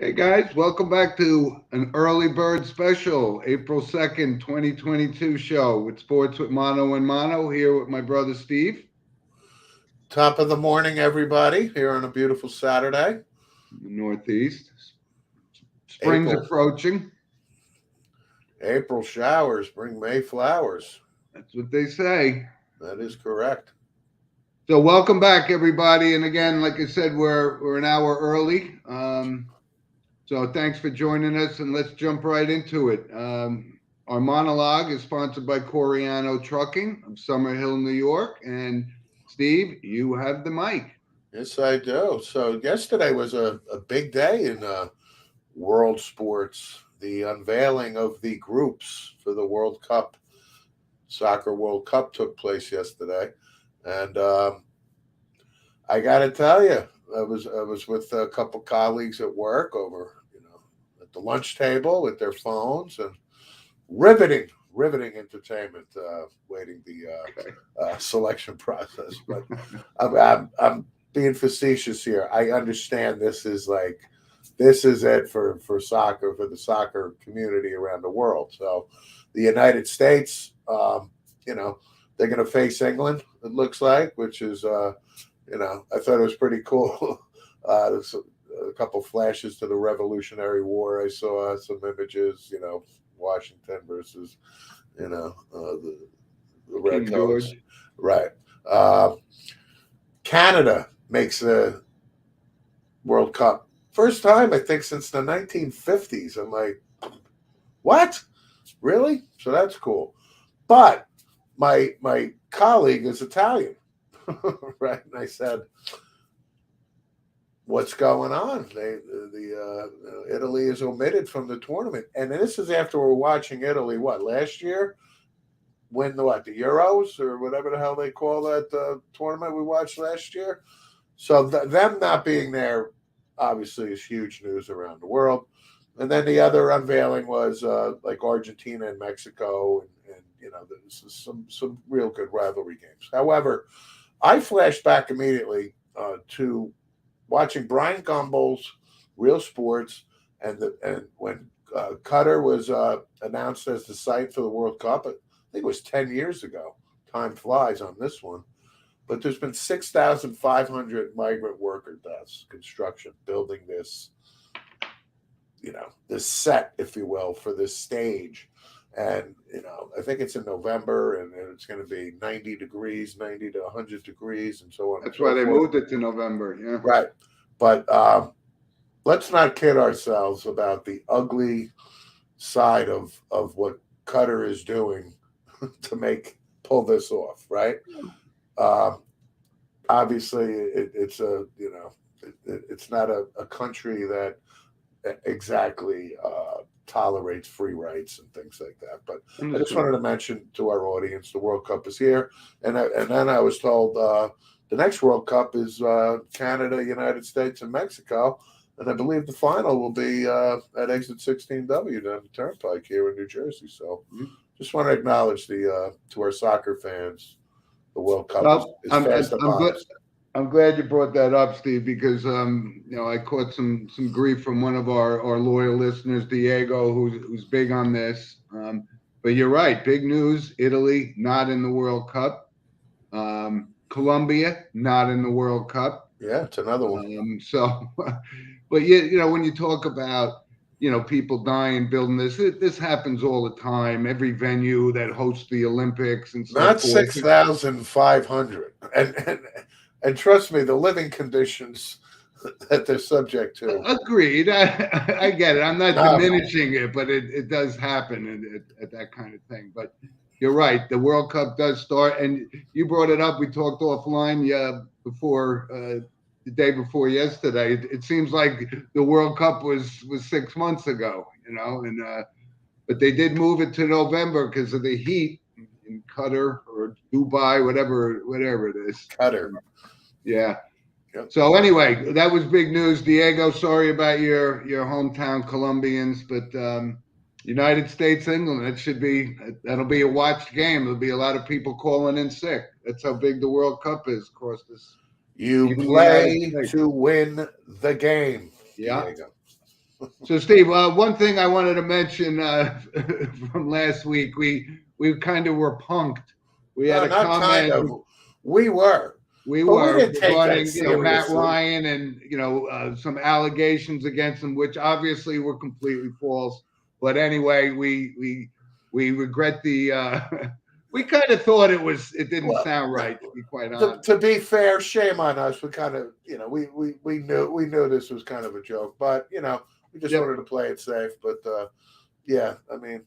Hey guys, welcome back to an early bird special, April 2nd, 2022 show with Sports with Mono and Mono here with my brother Steve, Top of the morning, everybody, here on a beautiful Saturday. in the Northeast. Spring's April. approaching. April showers bring May flowers. That's what they say. That is correct. So welcome back, everybody. And again, like I said, we're an hour early. So thanks for joining us, and let's jump right into it. Our monologue is sponsored by Coriano Trucking of Summerhill, New York. And Steve, you have the mic. Yes, I do. So yesterday was a big day in world sports. The unveiling of the groups for the World Cup, Soccer World Cup took place yesterday. And I got to tell you, I was with a couple colleagues at work over, at the lunch table with their phones, and riveting entertainment, waiting the selection process. But I'm being facetious here. I understand this is it for soccer, for the soccer community around the world. So the United States, they're going to face England. It looks like, which is I thought it was pretty cool. There's a couple flashes to the Revolutionary War. I saw some images, Washington versus, the Redcoats. Right. Canada makes the World Cup. First time, I think, since the 1950s. I'm like, what? Really? So that's cool. But my colleague is Italian. Right, and I said, "What's going on? Italy is omitted from the tournament, and this is after we're watching Italy. What, last year win the Euros or whatever the hell they call that tournament we watched last year. So them not being there obviously is huge news around the world. And then the other unveiling was like Argentina and Mexico, and this is some real good rivalry games. However, I flashed back immediately to watching Brian Gumbel's Real Sports, and when Qatar was announced as the site for the World Cup. I think it was 10 years ago. Time flies on this one. But there's been 6,500 migrant worker deaths, construction, building this, this set, if you will, for this stage. And, I think it's in November, and it's going to be 90 degrees, 90 to 100 degrees, and so on. That's why they moved it to November, yeah. Right. But let's not kid ourselves about the ugly side of what Qatar is doing to pull this off, right? Obviously, it's it's not a country that exactly tolerates free rights and things like that. But I just wanted to mention to our audience, the World Cup is here, and then I was told the next World Cup is Canada, United States, and Mexico, and I believe the final will be at Exit 16W down the Turnpike here in New Jersey. So, just want to acknowledge to our soccer fans, the World Cup is fast upon us. I'm glad you brought that up, Steve, because I caught some grief from one of our loyal listeners, Diego, who's big on this. But you're right, big news: Italy not in the World Cup, Colombia not in the World Cup. Yeah, it's another one. But when you talk about people dying building this happens all the time. Every venue that hosts the Olympics and so not forth. 6,500, and trust me, the living conditions that they're subject to. Agreed. I get it. I'm not diminishing it, but it does happen at that kind of thing. But you're right. The World Cup does start, and you brought it up. We talked offline before the day before yesterday. It seems like the World Cup was 6 months ago, but they did move it to November because of the heat in Qatar or Dubai, whatever it is. Qatar. Yeah. Yep. So anyway, that was big news. Diego, sorry about your hometown Colombians, but United States, England, that'll be a watched game. There'll be a lot of people calling in sick. That's how big the World Cup is across this. You play to win the game. Yeah. Diego. So, Steve, one thing I wanted to mention from last week, we kind of were punked. We had No, a not kind comment. of. We were, We but we were didn't take that regarding, Matt seriously. Ryan and some allegations against him, which obviously were completely false. But anyway, we regret the. We kind of thought it didn't Well, sound no. right, to be quite honest. To be fair, shame on us. We kind of, we knew this was kind of a joke, but we just Yep. wanted to play it safe. But yeah, I mean,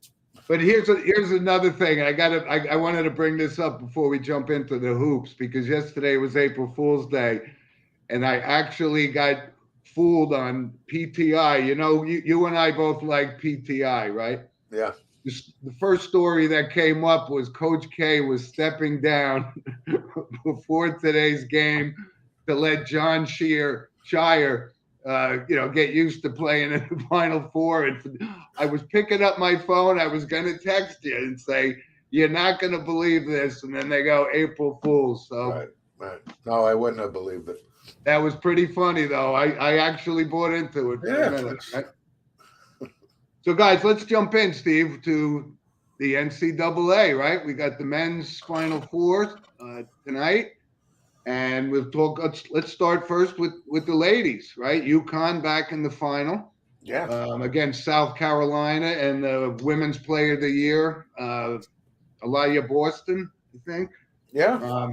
But here's another thing. I wanted to bring this up before we jump into the hoops, because yesterday was April Fool's Day, and I actually got fooled on PTI. You and I both like PTI, right? yeah, The first story that came up was Coach K was stepping down before today's game to let John Shire get used to playing in the Final Four. And I was picking up my phone. I was going to text you and say, "You're not going to believe this." And then they go, "April Fools." So right. No, I wouldn't have believed it. that was pretty funny, though. I actually bought into it for a minute. Right? So, guys, let's jump in, Steve, to the NCAA, right? We got the men's Final Four tonight. And we'll talk. Let's start first with the ladies, right? UConn back in the final, Yeah, against South Carolina, and the Women's Player of the Year, Aliyah Boston, I think. yeah.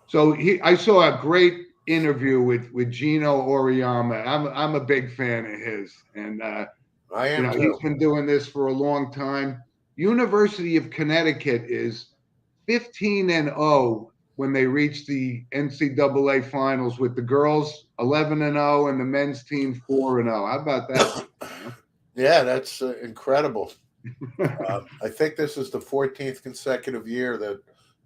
So I saw a great interview with Gino Auriemma. I'm a big fan of his, and I am too. he's been doing this for a long time. University of Connecticut is 15-0 when they reach the NCAA finals, with the girls 11-0 and the men's team 4-0. How about that? Yeah, that's incredible. I think this is the 14th consecutive year that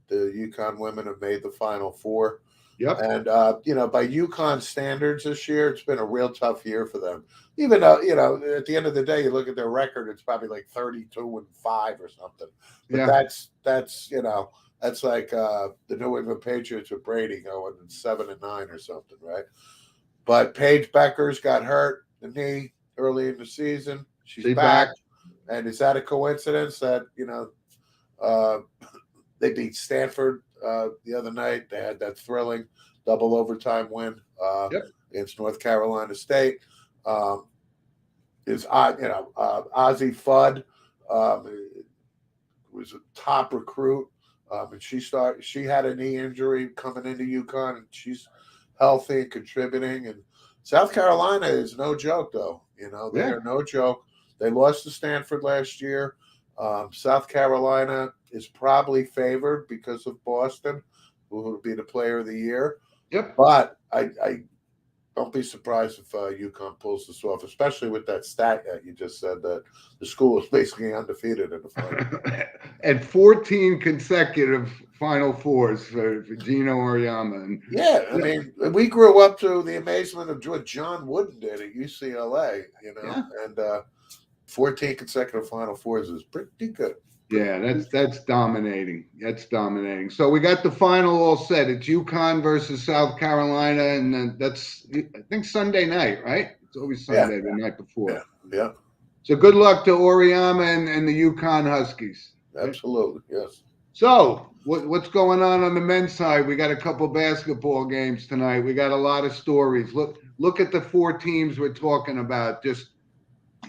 the UConn women have made the Final Four. Yep. And by UConn standards this year, it's been a real tough year for them. Even though, at the end of the day, you look at their record, it's probably like 32-5 or something. But Yeah. that's like the New England Patriots with Brady going 7-9 or something, right? But Paige Becker's got hurt the knee early in the season. She's back. And is that a coincidence that they beat Stanford the other night? They had that thrilling double overtime win against North Carolina State. Ozzie Fudd was a top recruit, and she had a knee injury coming into UConn, and she's healthy and contributing. And South Carolina is no joke, though. They are no joke. They lost to Stanford last year. South Carolina is probably favored because of Boston, who will be the player of the year. Yep. But I don't be surprised if UConn pulls this off, especially with that stat that you just said that the school is basically undefeated in the final. And 14 consecutive Final Fours for Gino Auriemma. And I mean, we grew up to the amazement of what John Wooden did at UCLA, and 14 consecutive Final Fours is pretty good. Yeah, that's dominating. That's dominating. So we got the final all set. It's UConn versus South Carolina, and that's, I think, Sunday night, right? It's always Sunday, the night before. Yeah. So good luck to Auriemma and the UConn Huskies. Absolutely, yes. So what's going on the men's side? We got a couple basketball games tonight. We got a lot of stories. Look at the 4 teams we're talking about. Just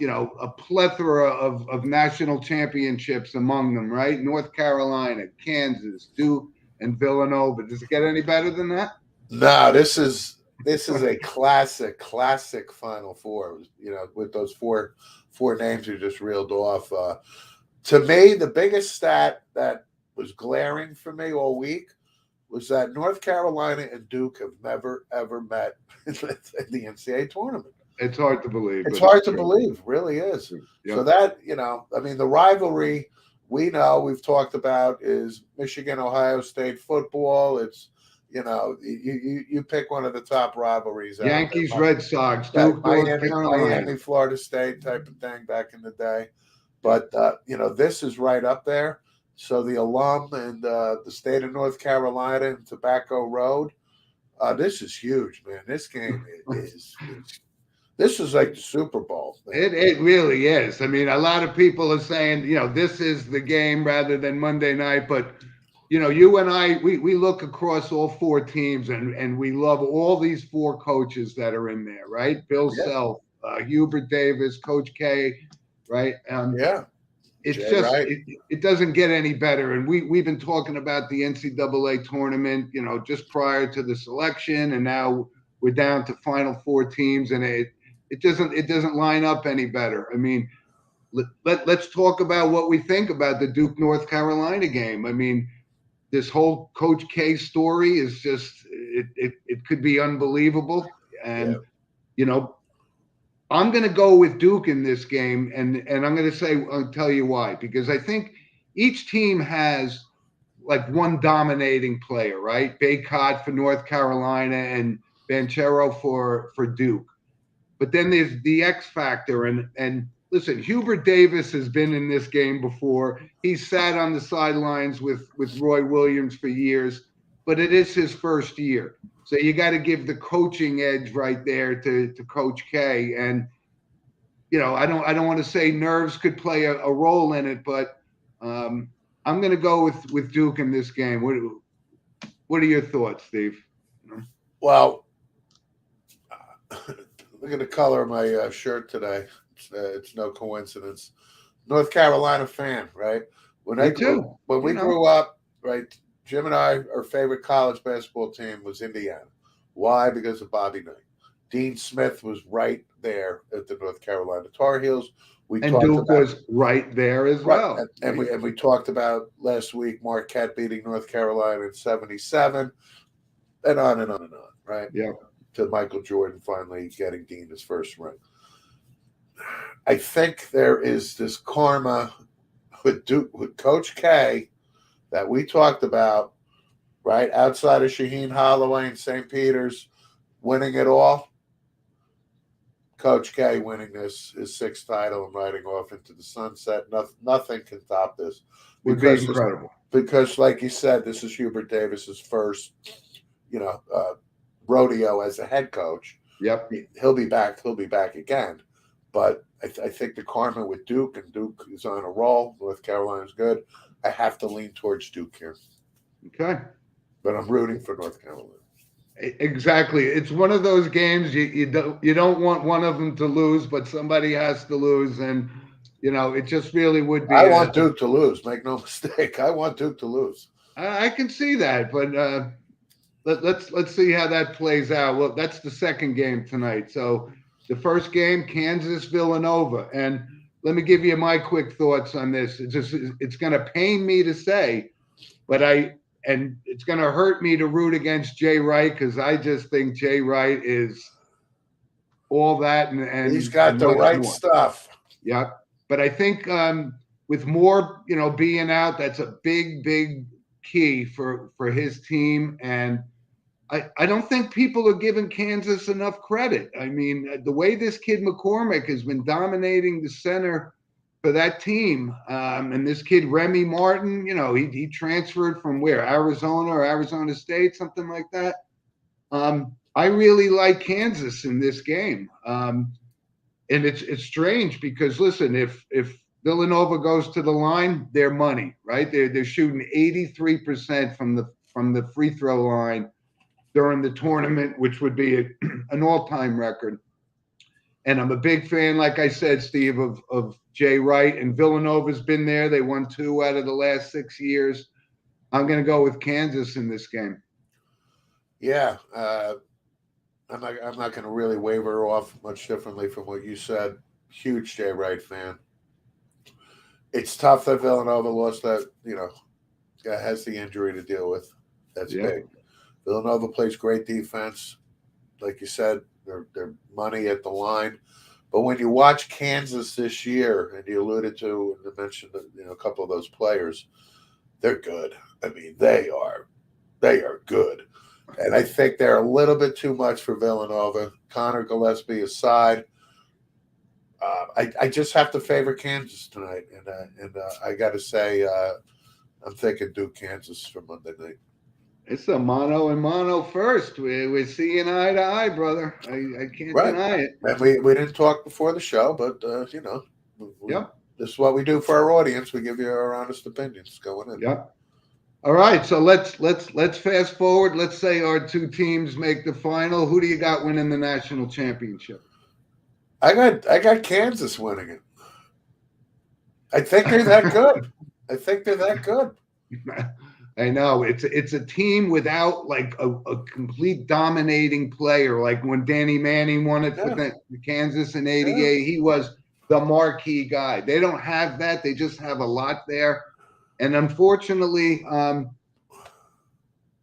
a plethora of national championships among them, right? North Carolina, Kansas, Duke, and Villanova. Does it get any better than that? No, this is a classic Final Four. With those four names you just reeled off. To me, the biggest stat that was glaring for me all week was that North Carolina and Duke have never ever met in the NCAA tournament. It's hard to believe. It's hard to believe, really is. Yep. So that, I mean, the rivalry we've talked about is Michigan, Ohio State football. It's, you pick one of the top rivalries. Yankees, Red Sox, Duke, Miami, Florida State type of thing back in the day. But, this is right up there. So the alum and the state of North Carolina and Tobacco Road, this is huge, man. This game is This is like the Super Bowl. It really is. I mean, a lot of people are saying, this is the game rather than Monday night. But, you and I, we look across all four teams and we love all these four coaches that are in there, right? Bill Self, Hubert Davis, Coach K, right? Yeah. It's Jay just Wright. it doesn't get any better. And we've been talking about the NCAA tournament, just prior to the selection, and now we're down to Final Four teams, and it doesn't line up any better. I mean, let's talk about what we think about the Duke North Carolina game. I mean, this whole Coach K story is just it could be unbelievable, and I'm going to go with Duke in this game, and I'm going to I'll tell you why, because I think each team has like one dominating player, right? Baycott for North Carolina and Banchero for Duke. But then there's the X factor, and listen, Hubert Davis has been in this game before. He's sat on the sidelines with Roy Williams for years, but it is his first year. So you got to give the coaching edge right there to Coach K. And I don't want to say nerves could play a role in it, but I'm going to go with Duke in this game. What are your thoughts, Steve? Well, look at the color of my shirt today. It's no coincidence. North Carolina fan, right? When we grew up, right? Jim and I, our favorite college basketball team was Indiana. Why? Because of Bobby Knight. Dean Smith was right there at the North Carolina Tar Heels. Duke was right there as well. And we talked about last week Marquette beating North Carolina in 77, and on and on and on, right? Yeah. To Michael Jordan finally getting Dean his first ring. I think there is this karma with Duke, with Coach K, that we talked about, right? Outside of Shaheen Holloway and St. Peter's winning it all. Coach K winning his sixth title and riding off into the sunset. Nothing can top this. Would be incredible. Because, like you said, this is Hubert Davis's first, rodeo as a head coach. Yep. He'll be back. He'll be back again. But I think the karma with Duke, and Duke is on a roll. North Carolina's good. I have to lean towards Duke here. Okay. But I'm rooting for North Carolina. Exactly. It's one of those games you don't want one of them to lose, but somebody has to lose, and it just really would be. I want Duke to lose. Make no mistake. I want Duke to lose. I can see that, but let's see how that plays out. Well, that's the second game tonight. So the first game, Kansas Villanova, and let me give you my quick thoughts on this. It's going to pain me to say, but and it's going to hurt me to root against Jay Wright, because I just think Jay Wright is all that, and he's got the right more stuff. Yeah, but I think with Moore, being out, that's a big key for his team, and I don't think people are giving Kansas enough credit. I mean, the way this kid McCormick has been dominating the center for that team, and this kid Remy Martin, he transferred from where? Arizona or Arizona State, something like that. I really like Kansas in this game, and it's strange because listen, if Villanova goes to the line, they're money, right? They're shooting 83% from the free throw line during the tournament, which would be an all-time record. And I'm a big fan, like I said, Steve, of Jay Wright, and Villanova's been there. They won 2 out of the last 6 years. I'm going to go with Kansas in this game. Yeah, I'm not going to really waver off much differently from what you said. Huge Jay Wright fan. It's tough that Villanova lost that, has the injury to deal with. That's big. Villanova plays great defense. Like you said, they're money at the line. But when you watch Kansas this year, and you alluded to and mentioned a couple of those players, they're good. I mean, they are good. And I think they're a little bit too much for Villanova. Connor Gillespie aside, I just have to favor Kansas tonight. And I got to say, I'm thinking Duke, Kansas for Monday night. It's a mono and mono first. We're seeing eye to eye, brother. I can't Right. deny it. And we didn't talk before the show, but Yep. this is what we do for our audience. We give you our honest opinions going in. Yep. All right. So let's fast forward. Let's say our two teams make the final. Who do you got winning the national championship? I got Kansas winning it. I think they're that good. I think they're that good. I know it's a team without like a complete dominating player. Like when Danny Manning won it for the Kansas in '88, he was the marquee guy. They don't have that. They just have a lot there, and unfortunately,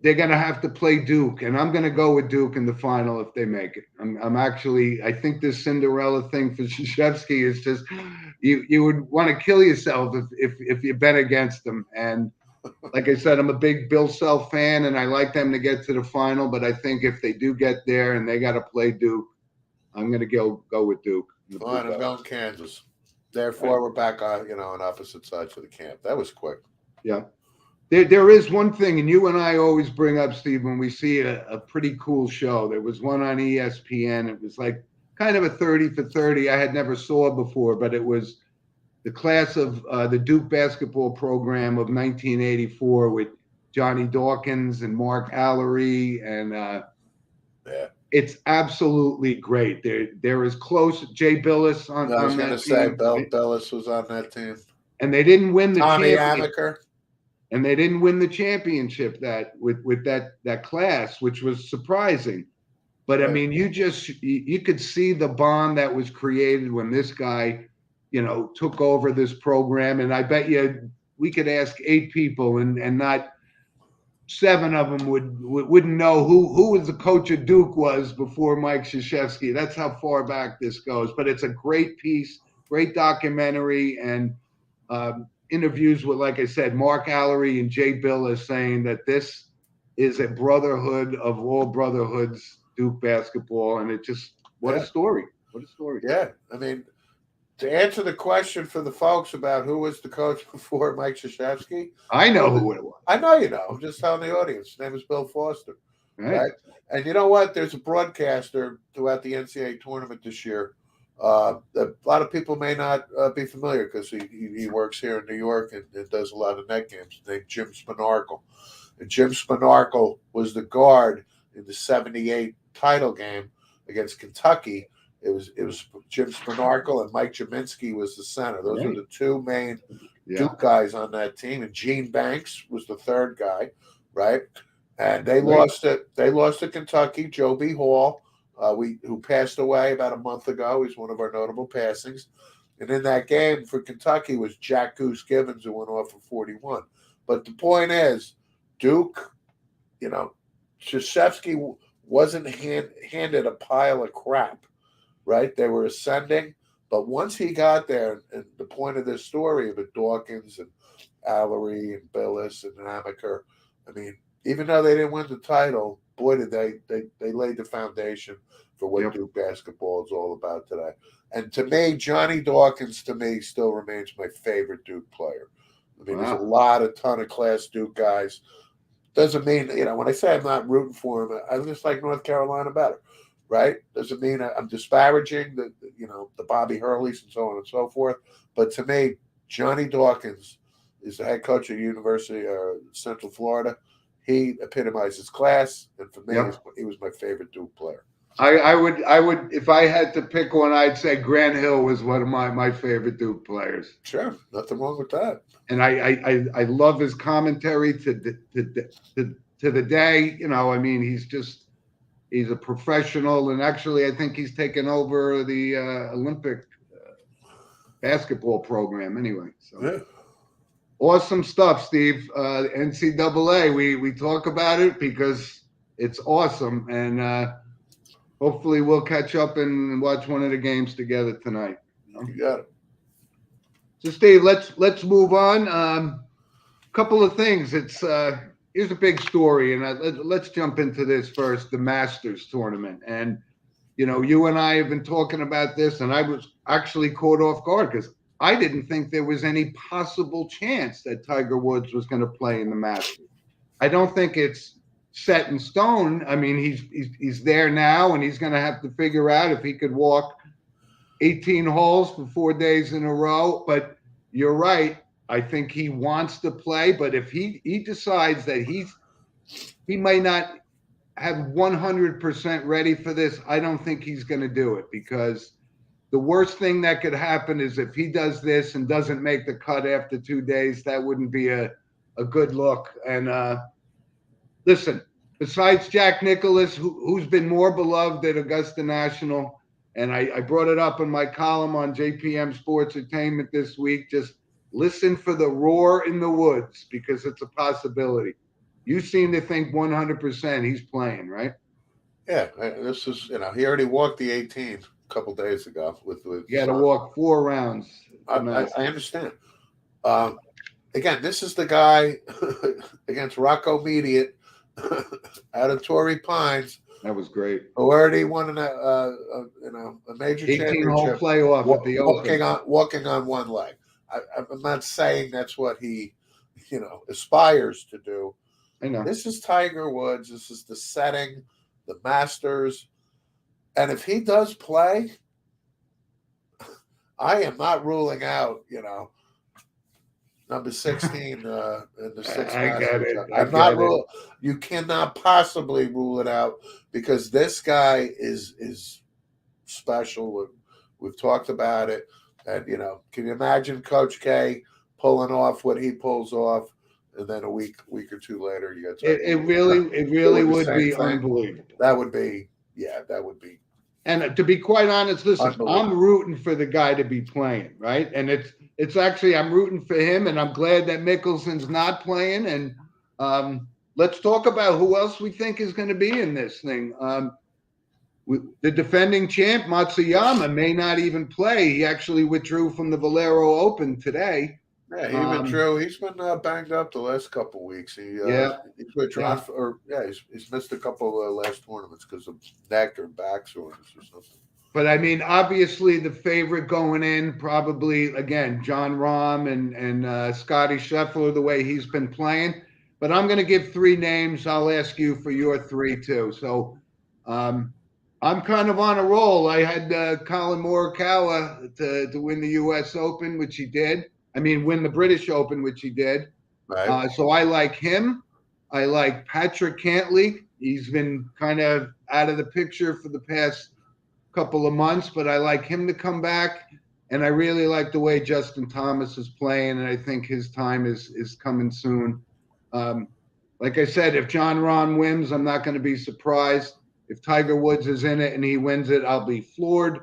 they're going to have to play Duke, and I'm going to go with Duke in the final if they make it. I think this Cinderella thing for Krzyzewski is just you would want to kill yourself if you bet against them. And like I said, I'm a big Bill Self fan, and I like them to get to the final. But I think if they do get there and they got to play Duke, I'm going to go with Duke. Fine, I'm going Kansas. Therefore, we're back on on opposite sides of the camp. That was quick. Yeah. There is one thing, and you and I always bring up, Steve, when we see a pretty cool show. There was one on ESPN. It was like kind of a 30 for 30. I had never saw before, but it was the class of the Duke basketball program of 1984 with Johnny Dawkins and Mark Allery. And it's absolutely great. They're as close. Jay Billis on that team. I was going to say Billis was on that team. And they didn't win the championship. And they didn't win the championship with that class, which was surprising. But I mean, you could see the bond that was created when this guy, took over this program. And I bet you we could ask 8 people and not 7 of them wouldn't know who was the coach of Duke was before Mike Krzyzewski. That's how far back this goes. But it's a great piece, great documentary, and interviews with, like I said, Mark Allery and Jay Billis saying that this is a brotherhood of all brotherhoods, Duke basketball. And it just, what a story. What a story. Yeah. I mean, to answer the question for the folks about who was the coach before Mike Krzyzewski. I know who it was. I know you know. I'm just telling the audience. His name is Bill Foster. Right? And you know what? There's a broadcaster throughout the NCAA tournament this year. A lot of people may not be familiar because he works here in New York and does a lot of net games. Named Jim Spanarkel. And Jim Spanarkel was the guard in the '78 title game against Kentucky. It was Jim Spanarkel and Mike Jaminski was the center. Those were the 2 main Duke guys on that team. And Gene Banks was the 3rd guy, right? And they lost it. They lost to Kentucky. Joe B. Hall. Who passed away about a month ago. He's one of our notable passings. And in that game for Kentucky was Jack Goose Gibbons, who went off for 41. But the point is, Duke, Krzyzewski wasn't handed a pile of crap, right? They were ascending. But once he got there, and the point of this story with Dawkins and Allery and Billis and Amaker, I mean, even though they didn't win the title, boy, did they laid the foundation for what Duke basketball is all about today. And to me, Johnny Dawkins, still remains my favorite Duke player. I mean, there's a ton of class Duke guys. Doesn't mean, when I say I'm not rooting for him, I just like North Carolina better, right? Doesn't mean I'm disparaging the Bobby Hurleys and so on and so forth. But to me, Johnny Dawkins is the head coach at University of Central Florida. He epitomizes class, and for me, he was my favorite Duke player. I would, if I had to pick one, I'd say Grant Hill was one of my favorite Duke players. Sure, nothing wrong with that. And I love his commentary to the day. I mean, he's a professional, and actually, I think he's taken over the Olympic basketball program anyway. So. Yeah. Awesome stuff, Steve. NCAA, we talk about it because it's awesome, and hopefully we'll catch up and watch one of the games together tonight. You got it. So, Steve, let's move on. Couple of things. Here's a big story, and let's jump into this first. The Masters tournament, and you and I have been talking about this, and I was actually caught off guard because I didn't think there was any possible chance that Tiger Woods was going to play in the Masters. I don't think it's set in stone. I mean, he's there now, and he's going to have to figure out if he could walk 18 holes for 4 days in a row. But you're right. I think he wants to play, but if he decides that he might not have 100% ready for this, I don't think he's going to do it, because the worst thing that could happen is if he does this and doesn't make the cut after 2 days, that wouldn't be a good look. And listen, besides Jack Nicklaus, who's been more beloved at Augusta National, and I brought it up in my column on JPM Sports Entertainment this week, just listen for the roar in the woods, because it's a possibility. You seem to think 100% he's playing, right? Yeah, this is, he already walked the 18 a couple days ago with he had to walk 4 rounds. I understand. Again, this is the guy against Rocco Mediate out of Torrey Pines. That was great. Who already won a major 18-hole playoff at the Open. Walking on one leg. I'm not saying that's what he, aspires to do. I know. This is Tiger Woods. This is the setting, the Masters. And if he does play, I am not ruling out, number 16 in the sixth. I get it. I'm not ruling. You cannot possibly rule it out, because this guy is special. We've talked about it. And, can you imagine Coach K pulling off what he pulls off? And then a week or two later, you get it really would be unbelievable. That would be. And to be quite honest, listen, I'm rooting for the guy to be playing, right? And it's actually, I'm rooting for him, and I'm glad that Mickelson's not playing. And let's talk about who else we think is going to be in this thing. The defending champ, Matsuyama, may not even play. He actually withdrew from the Valero Open today. Yeah, he withdrew. He's been banged up the last couple of weeks. He's missed a couple of last tournaments because of neck or back soreness or something. But I mean, obviously, the favorite going in, probably again, John Rahm and Scotty Scheffler, the way he's been playing. But I'm going to give 3 names. I'll ask you for your 3 too. So I'm kind of on a roll. I had Colin Morikawa to win the U.S. Open, which he did. I mean, win the British Open, which he did. Right. So I like him. I like Patrick Cantlay. He's been kind of out of the picture for the past couple of months, but I like him to come back. And I really like the way Justin Thomas is playing, and I think his time is coming soon. Like I said, if John Rahm wins, I'm not going to be surprised. If Tiger Woods is in it and he wins it, I'll be floored.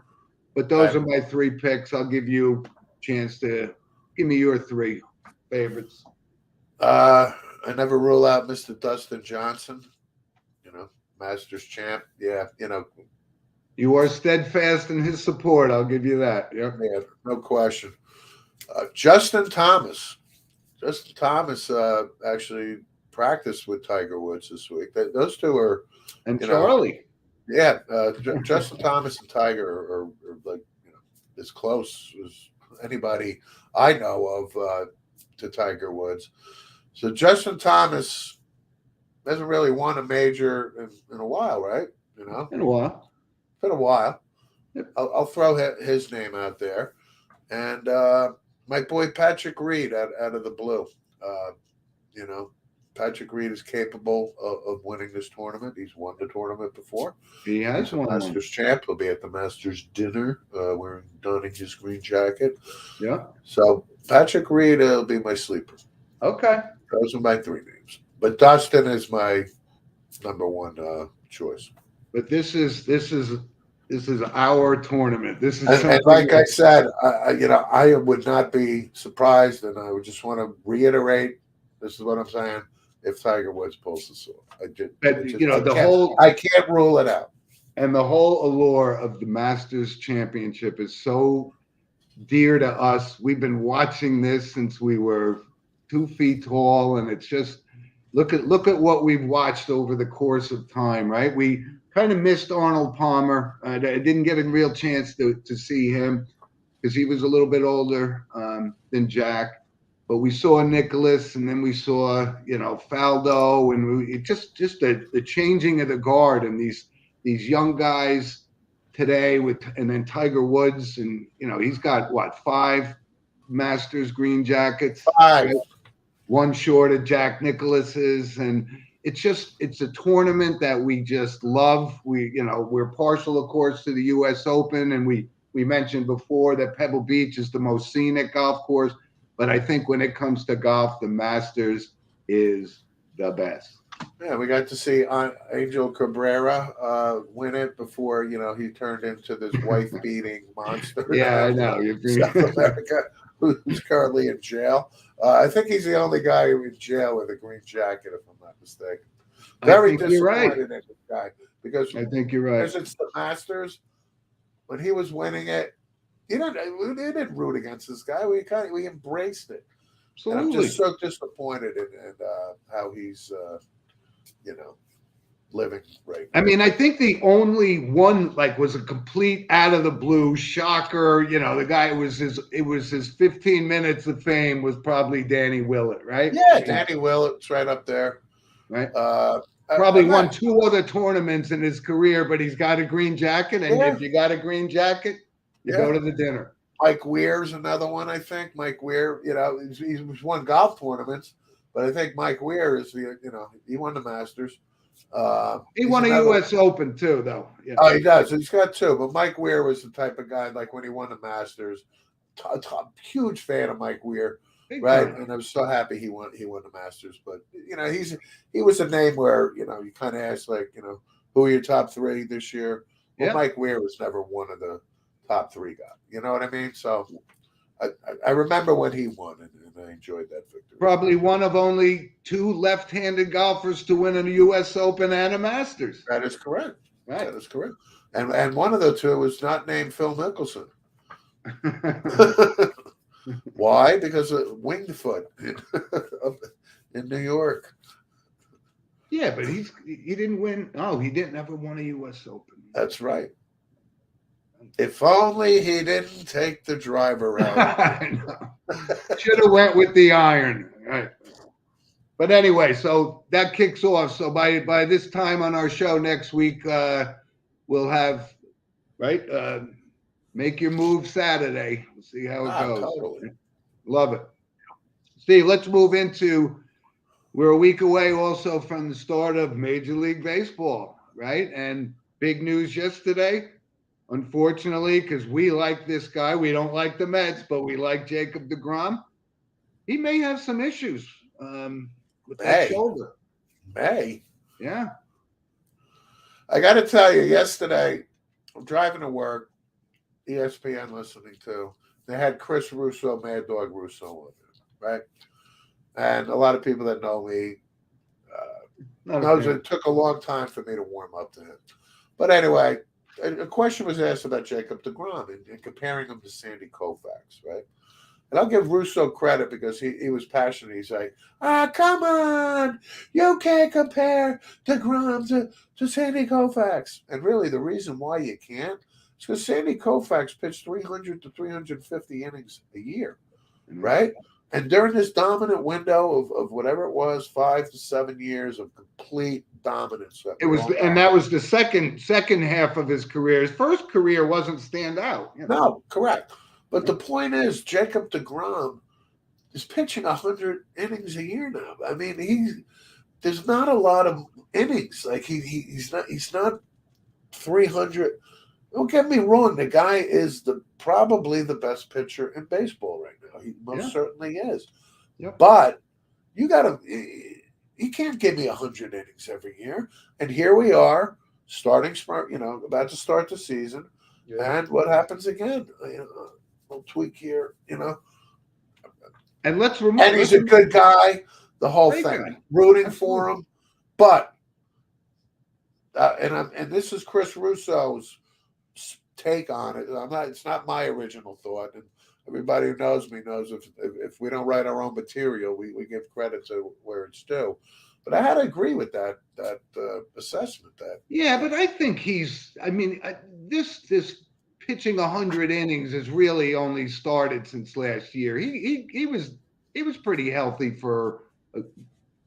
But those are my 3 picks. I'll give you a chance to give me your 3 favorites. I never rule out Mr. Dustin Johnson, Masters champ. Yeah, You are steadfast in his support. I'll give you that. Yeah, no question. Justin Thomas. Justin Thomas actually practiced with Tiger Woods this week. Those two are. And Charlie. Justin Thomas and Tiger are like as close as anybody I know of to Tiger Woods. So Justin Thomas hasn't really won a major in a while, right? In a while. Been a while. Yep. I'll throw his name out there. And my boy Patrick Reed out of the blue. Patrick Reed is capable of winning this tournament. He's won the tournament before. He has won. Masters champ. He'll be at the Masters dinner donning his green jacket. Yeah. So Patrick Reed will be my sleeper. Okay. Those are my 3 names. But Dustin is my number 1 choice. But this is our tournament. This is and like I said, I would not be surprised, and I would just want to reiterate. This is what I'm saying. If Tiger Woods pulls this off, I can't rule it out. And the whole allure of the Masters Championship is so dear to us. We've been watching this since we were 2 feet tall, and it's just look at what we've watched over the course of time, right? We kind of missed Arnold Palmer. I didn't get a real chance to see him because he was a little bit older than Jack. but we saw Nicholas, and then we saw, Faldo, and it just the changing of the guard, and these young guys today and then Tiger Woods, and he's got what, 5 Masters green jackets, 5. right? One short of Jack Nicklaus's, and it's a tournament that we just love. We're partial, of course, to the U.S. Open, and we mentioned before that Pebble Beach is the most scenic golf course. But I think when it comes to golf, the Masters is the best. Yeah, we got to see Angel Cabrera win it before, he turned into this wife-beating monster. Yeah, I know. South America, who's currently in jail. I think he's the only guy in jail with a green jacket, if I'm not mistaken. Very disappointed in this guy because I think you're right. Because it's the Masters. When he was winning it, we didn't root against this guy. We embraced it. Absolutely. And I'm just so disappointed in how he's living right now. I mean, I think the only one was a complete out of the blue shocker. The guy it was his 15 minutes of fame was probably Danny Willett, right? Yeah, Danny Willett's right up there. Right. Probably won 2 other tournaments in his career, but he's got a green jacket, and if you got a green jacket, you go to the dinner. Mike Weir's another one, I think. Mike Weir, he's won golf tournaments, but I think Mike Weir is he won the Masters. He won a U.S. Open too, though. Yeah. Oh, he does. He's got 2. But Mike Weir was the type of guy, like when he won the Masters, huge fan of Mike Weir, right? And I was so happy he won the Masters. But he was a name where you kind of asked who are your top 3 this year? Well, Mike Weir was never one of the top 3 guys. You know what I mean? So I remember when he won, and I enjoyed that victory. Probably one of only 2 left-handed golfers to win a U.S. Open and a Masters. That is correct. Right. That is correct. And one of the 2 was not named Phil Mickelson. Why? Because of Winged Foot in New York. Yeah, but he didn't win. Oh, he didn't ever win a U.S. Open. That's right. If only he didn't take the driver out. Should have went with the iron. Right. But anyway, so that kicks off. So by this time on our show next week, we'll have Make Your Move Saturday. We'll see how it goes. Totally. Love it. Steve, let's move into. We're a week away also from the start of Major League Baseball, right? And big news yesterday. Unfortunately, because we like this guy, we don't like the Mets, but we like Jacob deGrom. He may have some issues with that shoulder. Yeah. I got to tell you, yesterday, I'm driving to work, ESPN listening to. They had Chris Russo, Mad Dog Russo on it, right? And a lot of people that know me knows it took a long time for me to warm up to him. But anyway, a question was asked about Jacob deGrom and comparing him to Sandy Koufax, right? And I'll give Russo credit because he was passionate. He's like, come on, you can't compare deGrom to Sandy Koufax. And really, the reason why you can't is because Sandy Koufax pitched 300 to 350 innings a year, right? And during this dominant window of whatever it was, 5 to 7 years of complete dominance. That was the second half of his career. His first career wasn't stand out. No, correct. But the point is, Jacob deGrom is pitching 100 innings a year now. I mean, there's not a lot of innings. Like he's not 300. Don't get me wrong. The guy is probably the best pitcher in baseball right now. He most certainly is. Yep. But you can't give me 100 innings every year. And here we are, about to start the season. Yeah. And what happens again? We'll tweak here, And and he's a good guy, the whole thing. Rooting for him. But and this is Chris Russo's take on it. It's not my original thought. And everybody who knows me knows if we don't write our own material, we give credit to where it's due. But I had to agree with that assessment. But I think this pitching 100 innings has really only started since last year. He was He was pretty healthy for a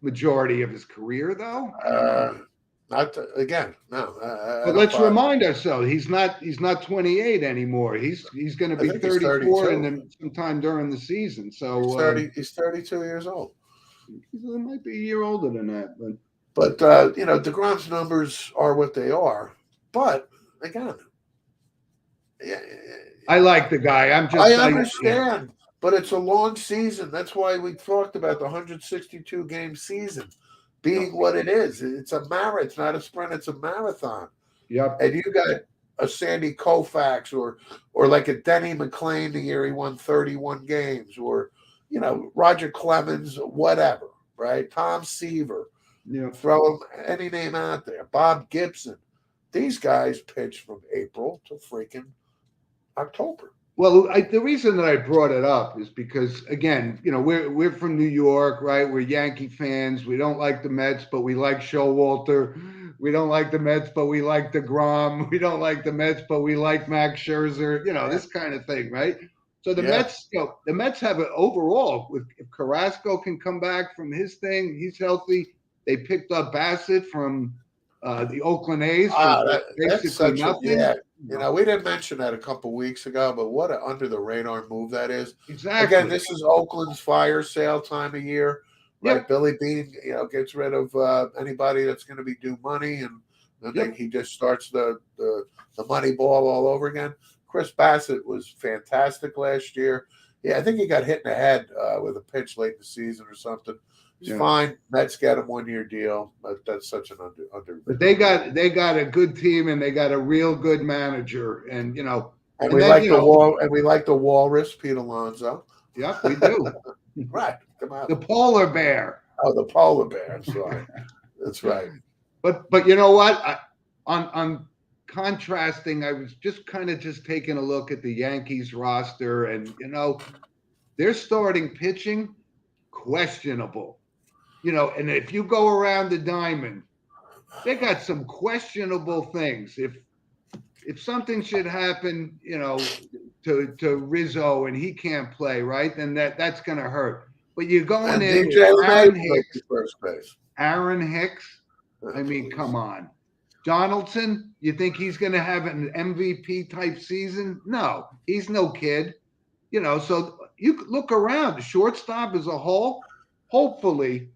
majority of his career, though. I don't know. Again, no. I But don't let's buy. remind ourselves, he's not 28 anymore. He's going to I be think he's 34 and 32. then sometime during the season. He's So 30. He's 32 years old. he might be a year older than that. But DeGrom's numbers are what they are. But again, yeah, I like the guy. I understand, but it's a long season. That's why we talked about the 162 game season being what it is. It's a marathon. It's not a sprint. It's a marathon. Yep. And you got a Sandy Koufax or like a Denny McClain the year he won 31 games, or Roger Clemens, whatever, right? Tom Seaver. Throw any name out there. Bob Gibson. These guys pitch from April to freaking October. Well, the reason that I brought it up is because, again, we're from New York, right? We're Yankee fans. We don't like the Mets, but we like Showalter. We don't like the Mets, but we like DeGrom. We don't like the Mets, but we like Max Scherzer. This kind of thing, right? So the Mets, the Mets have it overall. If Carrasco can come back from his thing, he's healthy. They picked up Bassett from the Oakland A's for basically nothing. We didn't mention that a couple weeks ago, but what an under the radar move that is. Exactly. Again, this is Oakland's fire sale time of year, right? Yep. Billy Beane, gets rid of anybody that's going to be due money, and then he just starts the money ball all over again. Chris Bassett was fantastic last year. Yeah, I think he got hit in the head with a pitch late in the season or something. It's fine. Mets got him 1 year deal. But that's such an under. But they got a good team, and they got a real good manager, and we like the walrus, Pete Alonso. Yep, we do. Right, come on. The polar bear. Oh, the polar bear. I'm sorry. That's right. But you know what? On contrasting, I was just taking a look at the Yankees roster, and their starting pitching questionable. And if you go around the diamond, they got some questionable things. If something should happen, to Rizzo and he can't play, right, then that's going to hurt. But you're going in with Aaron Hicks. First base. Aaron Hicks. I mean, come on. Donaldson, you think he's going to have an MVP type season? No, he's no kid. So you look around. The shortstop as a whole, hopefully,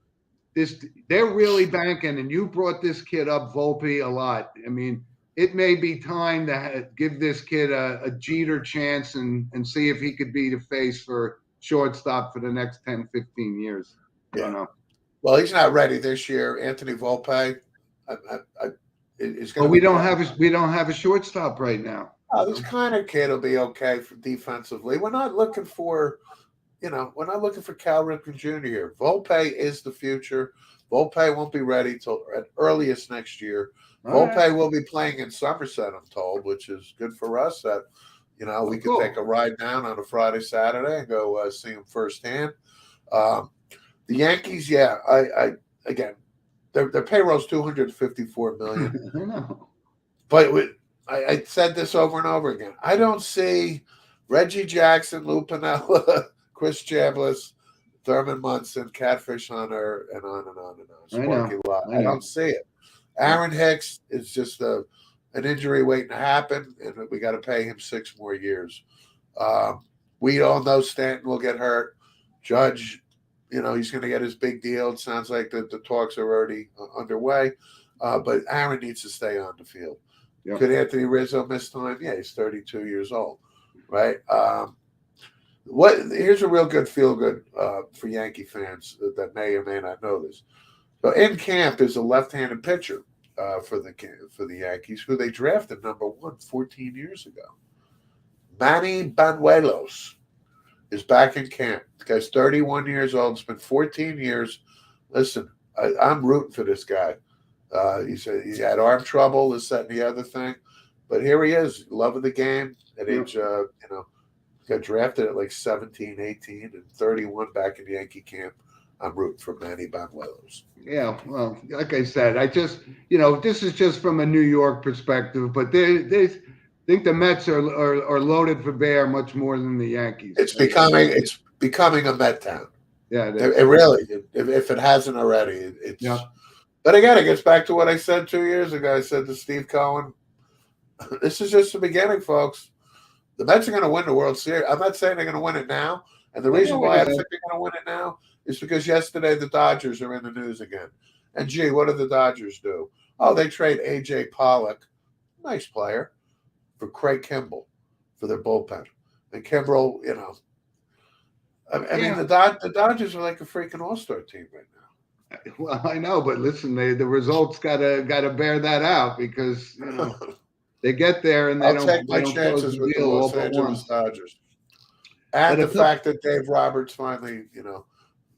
they're really banking, and you brought this kid up, Volpe, a lot. I mean, it may be time to give this kid a Jeter chance and see if he could be the face for shortstop for the next 10, 15 years. I don't know. Well, he's not ready this year. Anthony Volpe is going to. We don't have a shortstop right now. Oh, this kind of kid will be okay for defensively. We're not looking for. We're not looking for Cal Ripken Jr. here. Volpe is the future. Volpe won't be ready till at earliest next year. Volpe will be playing in Somerset, I'm told, which is good for us. That we could take a ride down on a Friday, Saturday, and go see him firsthand. The Yankees, again, their payroll's $254 million. I know. But I said this over and over again. I don't see Reggie Jackson, Lou Piniella, Chris Chambliss, Thurman Munson, Catfish Hunter, and on and on and on. Sparky Lot. I don't see it. Aaron Hicks is just an injury waiting to happen, and we got to pay him 6 more years. We all know Stanton will get hurt. Judge, he's going to get his big deal. It sounds like the talks are already underway. But Aaron needs to stay on the field. Yep. Could Anthony Rizzo miss time? Yeah, he's 32 years old, right? Here's a real good feel-good for Yankee fans that may or may not know this. So in camp is a left-handed pitcher for the Yankees, who they drafted number 1 14 years ago. Manny Banuelos is back in camp. The guy's 31 years old. It's been 14 years. Listen, I'm rooting for this guy. He said he had arm trouble, this, that, and the other thing. But here he is, loving the game at age, got drafted at like 17, 18, and 31 back in Yankee camp. I'm rooting for Manny Banuelos. Yeah, well, like I said, I just, this is just from a New York perspective, but they think the Mets are loaded for bear much more than the Yankees. It's becoming a Met town. Yeah, it It is. really, if it hasn't already, it's. Yeah. But again, it gets back to what I said 2 years ago. I said to Steve Cohen, "This is just the beginning, folks. The Mets are going to win the World Series. I'm not saying they're going to win it now, and the reason why I think they're going to win it now is because yesterday the Dodgers are in the news again. And gee, what did the Dodgers do? Oh, they trade A.J. Pollock, nice player, for Craig Kimbrell for their bullpen. And Kimbrell, I mean, the Dodgers are like a freaking all-star team right now. Well, I know, but listen, the results gotta bear that out because they get there and I'll take my chances with the Los Angeles Dodgers, and the fact that Dave Roberts finally,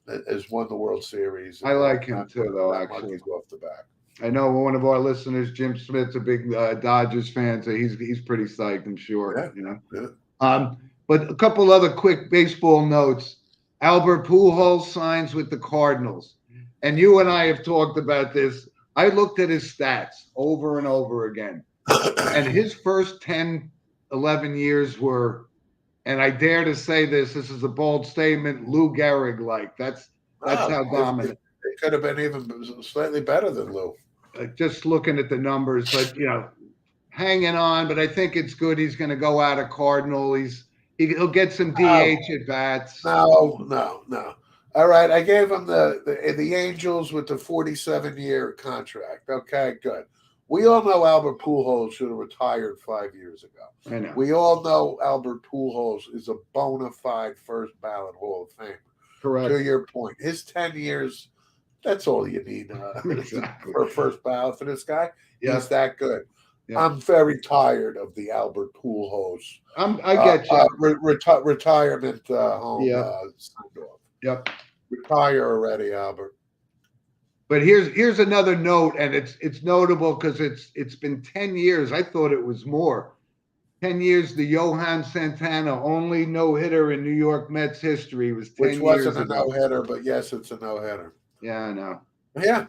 has won the World Series. I like him too, though. Actually, off the back. I know one of our listeners, Jim Smith's a big Dodgers fan, so he's pretty psyched, I'm sure. Yeah. But a couple other quick baseball notes. Albert Pujols signs with the Cardinals. And you and I have talked about this. I looked at his stats over and over again. And his first 10, 11 years were, and I dare to say this is a bold statement, Lou Gehrig-like. That's how dominant. It could have been even slightly better than Lou. Just looking at the numbers, but, hanging on. But I think it's good he's going to go out of Cardinal. He'll get some DH at bats. No. All right, I gave him the Angels with the 47-year contract. Okay, good. We all know Albert Pujols should have retired 5 years ago. I know. We all know Albert Pujols is a bona fide first ballot Hall of Famer. Correct. To your point, his 10 years, that's all you need for a first ballot for this guy. Yeah. He's that good. Yeah. I'm very tired of the Albert Pujols. I get you. Retirement home send-off. Yep. Retire already, Albert. But here's another note, and it's notable because it's been 10 years. I thought it was more. 10 years, the Johan Santana only no-hitter in New York Mets history was 10 years ago. Which wasn't a no-hitter, but yes, it's a no-hitter. Yeah, I know. Yeah.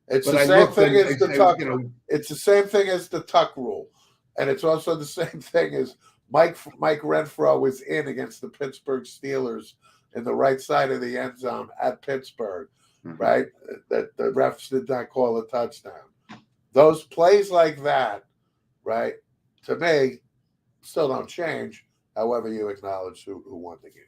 It's the same thing as the Tuck. It's the same thing as the Tuck rule, and it's also the same thing as Mike Renfroe was in against the Pittsburgh Steelers in the right side of the end zone at Pittsburgh, right? That the refs did not call a touchdown. Those plays like that, right? To me, still don't change. However, you acknowledge who won the game.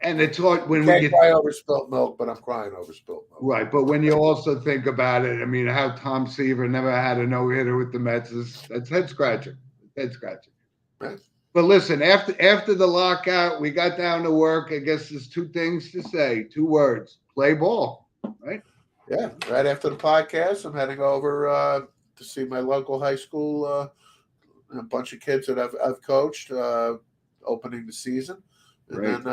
And it's hard when we cry over spilt milk, but I'm crying over spilt milk. Right, but when you also think about it, I mean, how Tom Seaver never had a no-hitter with the Mets that's head scratching. Right. But listen, after the lockout, we got down to work. I guess there's two things to say, 2 words: play ball. Right? Yeah. Right after the podcast, I'm heading over to see my local high school. A bunch of kids that I've coached, opening the season. And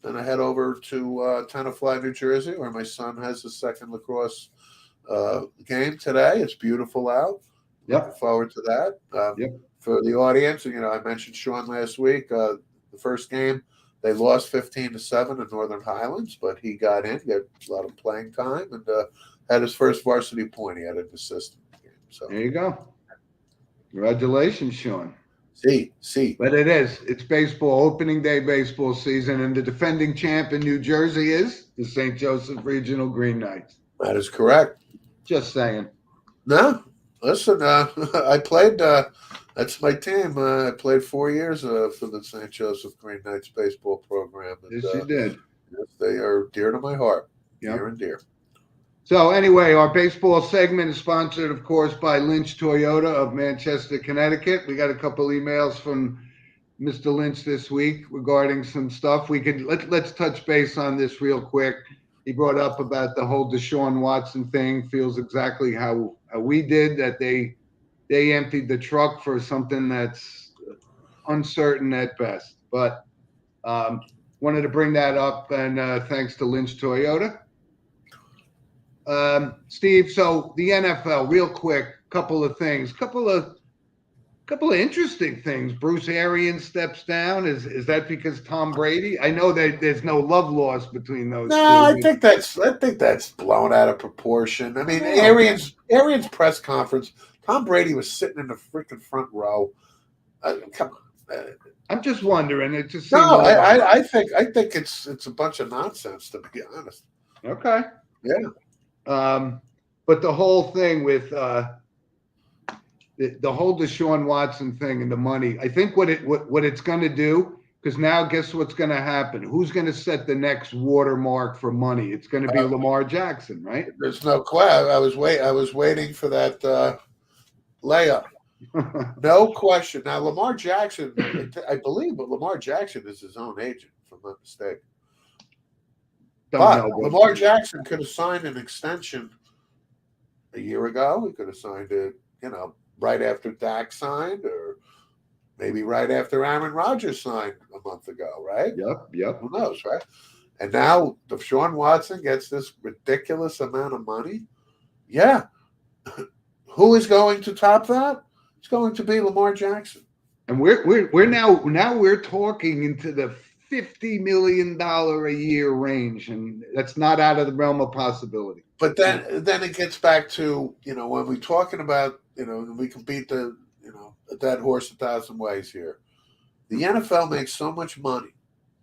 then I head over to Tenafly, New Jersey, where my son has his second lacrosse game today. It's beautiful out. Looking forward to that. For the audience, I mentioned Sean last week. The first game, they lost 15-7 in Northern Highlands, but he got in, got a lot of playing time, and had his first varsity point. He had an assist in the game. So there you go. Congratulations, Sean. See. But it's baseball, opening day baseball season, and the defending champ in New Jersey is the St. Joseph Regional Green Knights. That is correct. Just saying. No, listen, I played, that's my team. I played 4 years for the St. Joseph Green Knights baseball program. And, yes, you did. Yes, they are dear to my heart. Near and dear. So anyway, our baseball segment is sponsored, of course, by Lynch Toyota of Manchester, Connecticut. We got a couple emails from Mr. Lynch this week regarding some stuff. Let's touch base on this real quick. He brought up about the whole Deshaun Watson thing. Feels exactly how we did, that they emptied the truck for something that's uncertain at best. But wanted to bring that up, and thanks to Lynch Toyota. Steve, so the NFL, real quick, couple of things, couple of interesting things. Bruce Arians steps down. Is that because Tom Brady? I know that there's no love lost between those two. I think that's blown out of proportion. I mean, Arians press conference, Tom Brady was sitting in the freaking front row. Come on. I'm just wondering. It just seemed a No, little I think it's a bunch of nonsense, to be honest. okay. Yeah. But the whole thing with the whole Deshaun Watson thing and the money, I think what it's going to do, because now guess what's going to happen? Who's going to set the next watermark for money? It's going to be Lamar Jackson, right? There's no question. I was waiting for that layup. No question. Now Lamar Jackson, I believe, but Lamar Jackson is his own agent, if I'm not mistaken. But Lamar Jackson could have signed an extension a year ago. He could have signed it, right after Dak signed, or maybe right after Aaron Rodgers signed a month ago, right? Yep. Who knows, right? And now Deshaun Watson gets this ridiculous amount of money. Yeah. Who is going to top that? It's going to be Lamar Jackson. And we're now we're talking into the $50 million a year range, and that's not out of the realm of possibility. But then it gets back to, when we're talking about, we can beat a dead horse 1,000 ways here. The NFL makes so much money,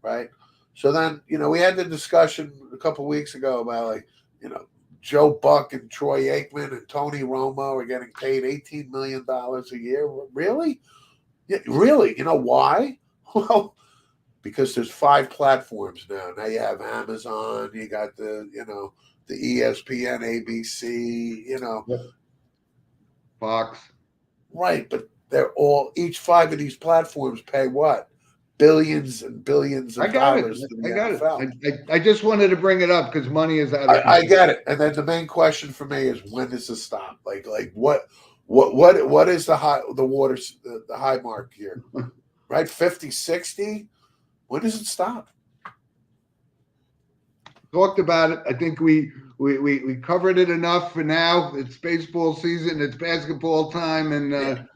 right? So then, we had the discussion a couple of weeks ago about Joe Buck and Troy Aikman and Tony Romo are getting paid $18 million a year. Really? Yeah, really? You know why? Well, because there's 5 platforms now. Now you have Amazon, you got the ESPN, ABC, Fox. Right, but each 5 of these platforms pay what? Billions and billions of dollars to the NFL. I just wanted to bring it up because money is out of control. I get it. And then the main question for me is, when does this stop? Like what is the high mark here? Right? 50, 60? When does it stop? Talked about it. I think we covered it enough for now. It's baseball season. It's basketball time, and the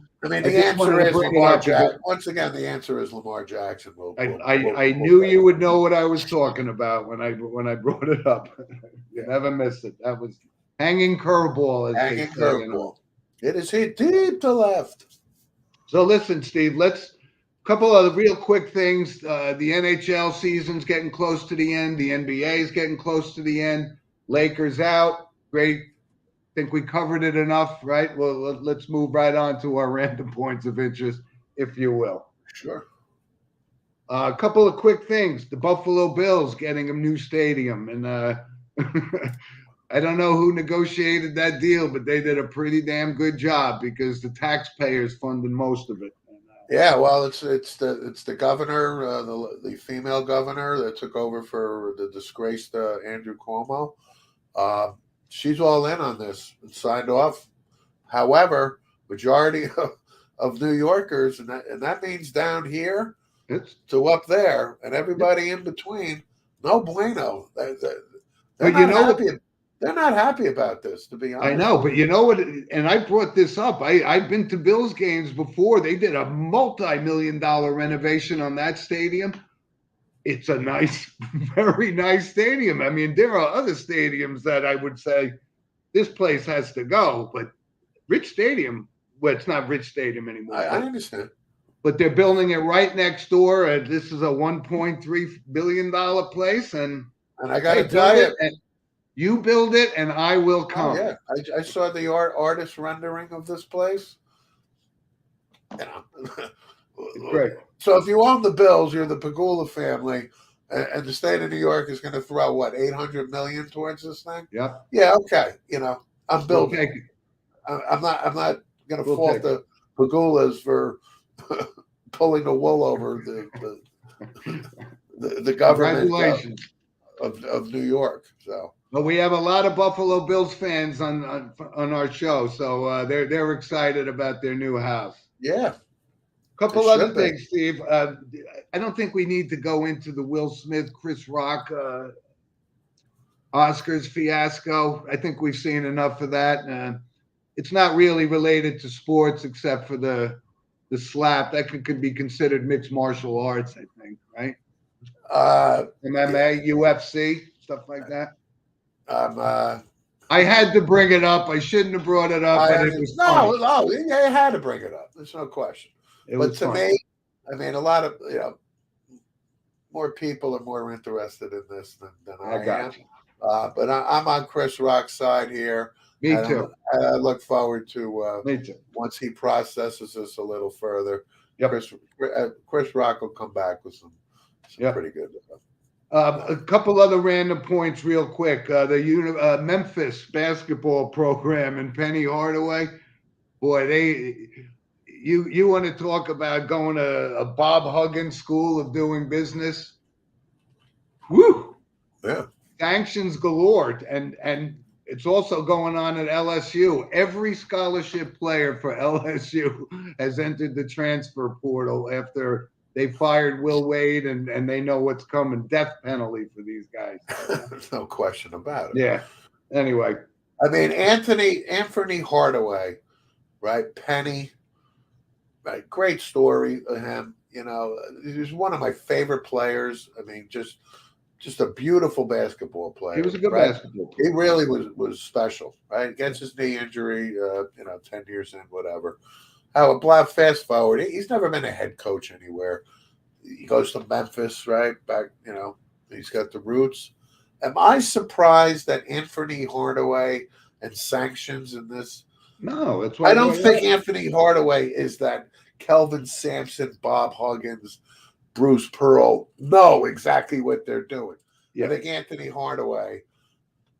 answer is Lamar Jackson. Once again, the answer is Lamar Jackson. I knew you would know what I was talking about when I brought it up. You never missed it. That was hanging curveball. Hanging curveball. It is hit deep to left. So listen, Steve. Couple of real quick things. The NHL season's getting close to the end. The NBA is getting close to the end. Lakers out. Great. Think we covered it enough, right? Well, let's move right on to our random points of interest, if you will. Sure. A couple of quick things. The Buffalo Bills getting a new stadium. And I don't know who negotiated that deal, but they did a pretty damn good job because the taxpayers funded most of it. Yeah, well, it's the governor, the female governor that took over for the disgraced Andrew Cuomo. She's all in on this and signed off. However, majority of New Yorkers, and that means down here to up there, and everybody in between, no bueno. They're not happy about this, to be honest. I know, but you know what? And I brought this up. I've been to Bills games before. They did a multi-million-dollar renovation on that stadium. It's a nice, very nice stadium. I mean, there are other stadiums that I would say this place has to go, but Rich Stadium, well, it's not Rich Stadium anymore. I understand. But they're building it right next door. This is a $1.3 billion place. And I got to tell you, you build it, and I will come. Oh, yeah, I saw the artist rendering of this place. Great. So if you own the Bills, you're the Pagula family, and the state of New York is going to throw what, $800 million towards this thing? Yeah. Yeah. Okay. I'm building. I'm not going to fault the Pagulas for pulling the wool over the government of New York. So. Well, we have a lot of Buffalo Bills fans on our show, so they're excited about their new house. Yeah. Couple other things, Steve. I don't think we need to go into the Will Smith, Chris Rock, Oscars fiasco. I think we've seen enough of that. It's not really related to sports except for the slap. That could be considered mixed martial arts, I think, right? MMA, UFC, stuff like that. I had to bring it up. I shouldn't have brought it up, but it was no, you had to bring it up. There's no question. But to me, I mean, a lot of more people are more interested in this than I I am. got you. But I'm on Chris Rock's side here, Me and too. I look forward to Me too. once he processes this a little further. Yep. Chris Rock will come back with some Yep. pretty good. A couple other random points, real quick. The Memphis basketball program and Penny Hardaway, boy, you want to talk about going to a Bob Huggins school of doing business? Woo! Yeah. Sanctions galore, and it's also going on at LSU. Every scholarship player for LSU has entered the transfer portal after they fired Will Wade, and they know what's coming. Death penalty for these guys. There's no question about it. Yeah. Anyway. I mean, Anthony Hardaway, right? Penny, right? Great story of him. He's one of my favorite players. I mean, just a beautiful basketball player. He was a good right? basketball player. He really was special, right? Gets his knee injury, 10 years in, whatever. Fast forward, he's never been a head coach anywhere. He goes to Memphis, right? Back, he's got the roots. Am I surprised that Anthony Hardaway and sanctions in this? No, that's why I don't think Anthony Hardaway is that Kelvin Sampson, Bob Huggins, Bruce Pearl know exactly what they're doing. Yeah. I think Anthony Hardaway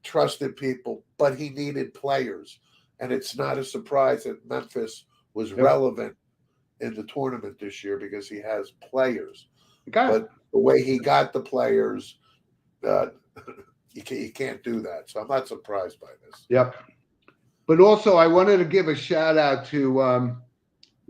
trusted people, but he needed players. And it's not a surprise that Memphis was relevant in the tournament this year because he has players. But the way he got the players, you can't do that. So I'm not surprised by this. Yep. But also, I wanted to give a shout out to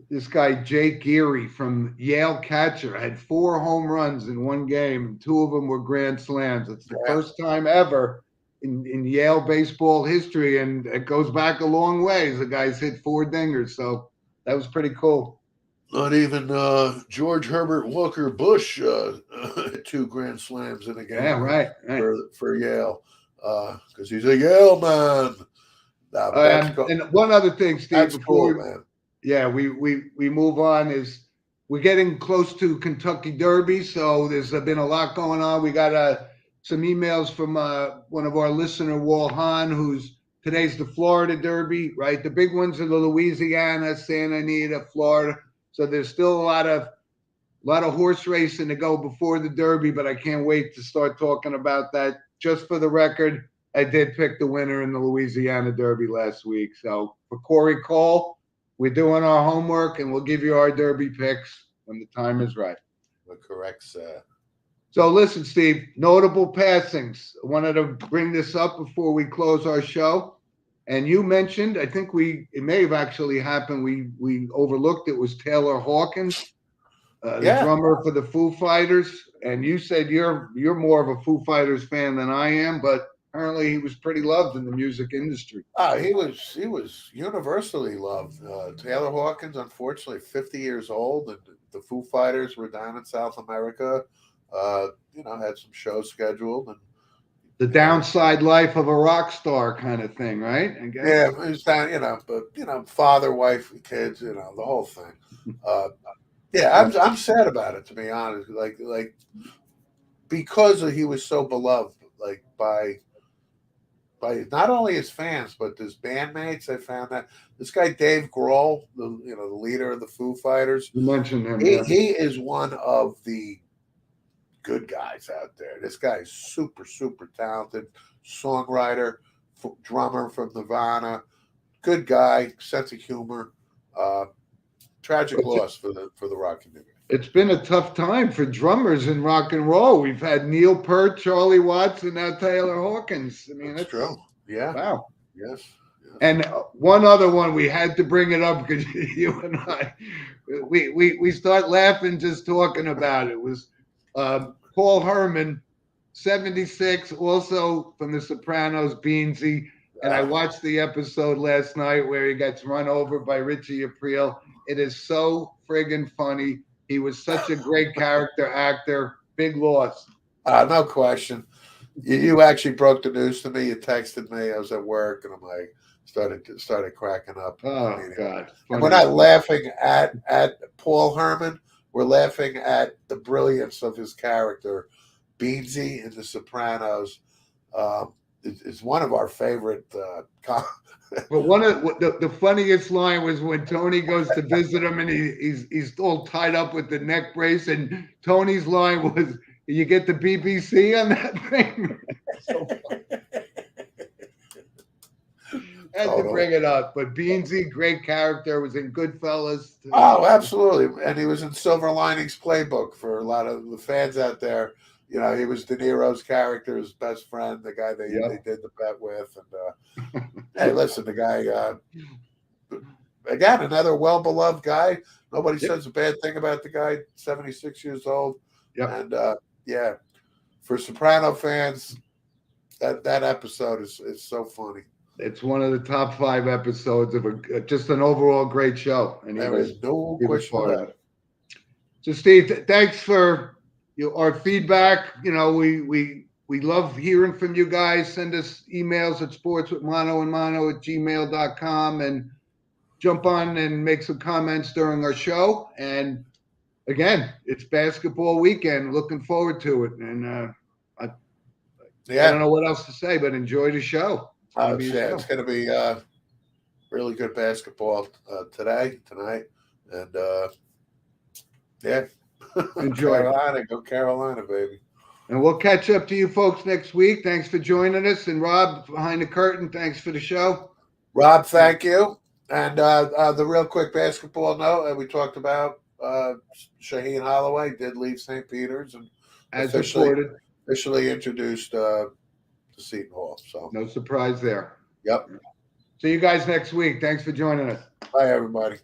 this guy, Jake Geary from Yale catcher. Had 4 home runs in one game, and 2 of them were grand slams. It's the first time ever in Yale baseball history, and it goes back a long ways. The guy's hit 4 dingers, so that was pretty cool. Not even George Herbert Walker Bush 2 grand slams in a game. Yeah, right. For Yale, because he's a Yale man. And one other thing, Steve, that's cool, man. Yeah, we move on. We're getting close to Kentucky Derby, so there's been a lot going on. We got some emails from one of our listener, Wal Hahn, today's the Florida Derby, right? The big ones are the Louisiana, Santa Anita, Florida. So there's still a lot of horse racing to go before the Derby, but I can't wait to start talking about that. Just for the record, I did pick the winner in the Louisiana Derby last week. So for Corey Cole, we're doing our homework, and we'll give you our Derby picks when the time is right. The correct, sir. So listen, Steve, notable passings. I wanted to bring this up before we close our show. And you mentioned, I think it may have actually happened. We overlooked it was Taylor Hawkins, the drummer for the Foo Fighters. And you said you're more of a Foo Fighters fan than I am, but apparently he was pretty loved in the music industry. He was universally loved. Taylor Hawkins, unfortunately, 50 years old, and the Foo Fighters were down in South America. Had some shows scheduled, and the downside life of a rock star kind of thing, right? I guess. Yeah, it was down, but father, wife, kids, the whole thing. I'm sad about it, to be honest. Like because he was so beloved, like by not only his fans but his bandmates. I found that this guy Dave Grohl, the leader of the Foo Fighters, you mentioned him. He is one of the good guys out there. This guy is super, super talented, songwriter, drummer from Nirvana, good guy, sense of humor. Tragic loss for the rock community. It's been a tough time for drummers in rock and roll. We've had Neil Peart, Charlie Watts, and now Taylor Hawkins. I mean, that's true. Yeah. Wow. Yes. And one other one, we had to bring it up because you and I, we start laughing just talking about it. It was Paul Herman, 76, also from The Sopranos, Beansy. And I watched the episode last night where he gets run over by Richie Aprile. It is so friggin' funny. He was such a great character actor. Big loss. No question. You actually broke the news to me. You texted me. I was at work, and I'm like, started cracking up. Oh, God. And we're not laughing at Paul Herman. we're laughing at the brilliance of his character. Beansy in The Sopranos is one of our favorite. But one of the funniest line was when Tony goes to visit him and he's all tied up with the neck brace, and Tony's line was, "You get the BBC on that thing." So I had to bring it up. But Beansy, great character, was in Goodfellas. Oh, absolutely. And he was in Silver Linings Playbook for a lot of the fans out there. You know, he was De Niro's character's best friend, the guy they did the bet with. And hey, listen, the guy, again, another well-beloved guy. Nobody says a bad thing about the guy, 76 years old. Yep. And, yeah, for Soprano fans, that episode is so funny. It's one of the top 5 episodes of just an overall great show. And there is no question about it. So, Steve, thanks for our feedback. You know, we love hearing from you guys. Send us emails at sportswithmono@gmail.com and jump on and make some comments during our show. And again, it's basketball weekend. Looking forward to it. And I don't know what else to say, but enjoy the show. It's going to be really good basketball tonight, and enjoy. Go Carolina, baby. And we'll catch up to you folks next week. Thanks for joining us. And Rob, behind the curtain, thanks for the show. Rob, thank you. And the real quick basketball note that we talked about, Shaheen Holloway did leave St. Peter's and officially introduced to Seton Hall. So no surprise there. Yep. See you guys next week. Thanks for joining us. Bye, everybody.